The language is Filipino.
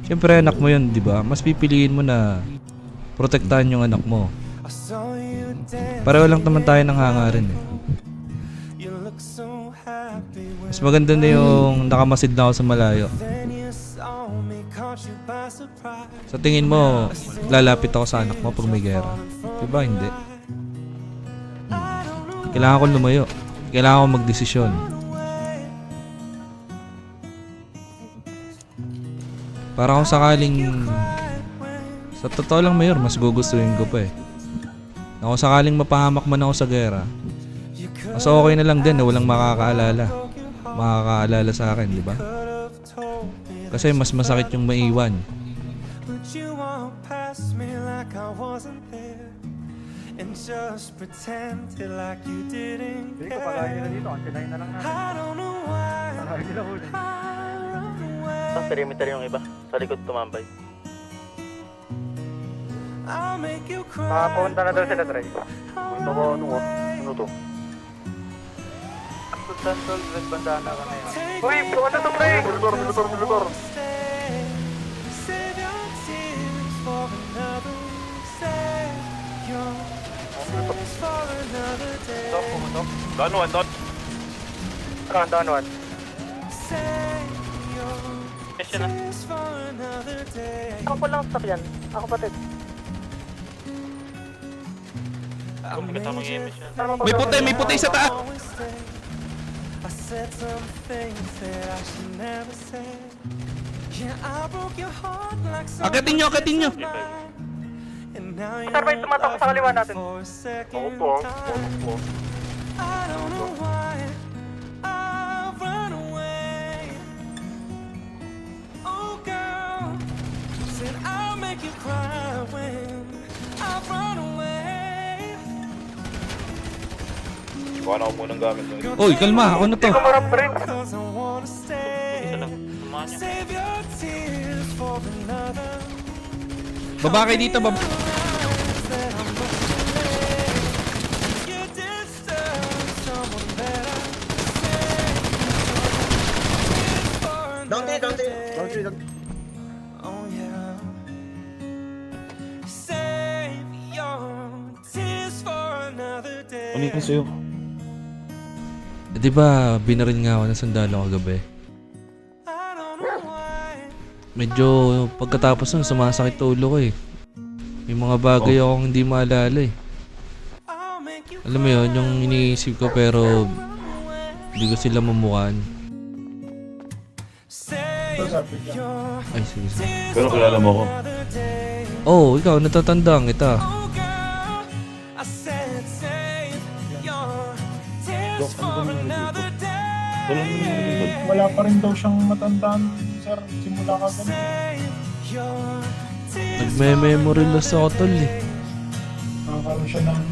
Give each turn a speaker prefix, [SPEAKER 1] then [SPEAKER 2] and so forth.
[SPEAKER 1] Siyempre anak mo yun, di ba? Mas pipiliin mo na protektahan yung anak mo. Pareho lang naman tayo ng hangarin eh. Mas maganda na yung nakamasid na ako sa malayo. Sa tingin mo, lalapit ako sa anak mo pag may gera? Diba hindi? Kailangan ko lumayo. Kailangan ko magdesisyon. Para kung sakaling, sa totoo lang Mayor, mas gugustuhin ko pa eh. Na kung sakaling mapahamak man ako sa gera, mas okay na lang din na walang makakaalala sa akin, di ba? Kasi mas masakit yung maiwan.
[SPEAKER 2] Hindi ko pagkain nila dito, antinayin na lang natin. Pagkain nila huli.
[SPEAKER 3] Tapos perimeter yung iba, sa likod tumambay.
[SPEAKER 2] Makapunta na daw sila, Trey.
[SPEAKER 3] Punto ko, ano to?
[SPEAKER 2] Sultan red bandana ka na yan. Uy, ano to, Trey? Militor. Stop, pumutok.
[SPEAKER 3] Down one. Yes, yun na.
[SPEAKER 4] Ako po lang stop yan. Ako patid.
[SPEAKER 3] May kasamang image yan.
[SPEAKER 1] May puti sa taas! Agatin nyo!
[SPEAKER 4] Sir, may tumatak sa kaliwa natin.
[SPEAKER 3] Ako po. Iwan ako munang gamit ng ito.
[SPEAKER 1] Uy, kalma! Ako na to!
[SPEAKER 4] Kumarap rin.
[SPEAKER 3] Isa lang. Samahan niya.
[SPEAKER 1] Baba kayo dito, baba!
[SPEAKER 3] Ano yung sa'yo?
[SPEAKER 1] Di ba, binarin nga ako ng sundalo kagabi? Medyo pagkatapos nun, sumasakit ulo ko eh. May mga bagay akong hindi maalala eh. Alam mo yun, yung iniisip ko pero hindi ko sila mamukhaan. Ay, sige.
[SPEAKER 3] Pero kilala mo ko.
[SPEAKER 1] Oh, ikaw, natatandaan kita.
[SPEAKER 5] Wala pa rin daw siyang matandaan, sir. Simula ka ganun.
[SPEAKER 1] Nagme-memory loss ako tol eh.
[SPEAKER 5] Nakakaroon siya ng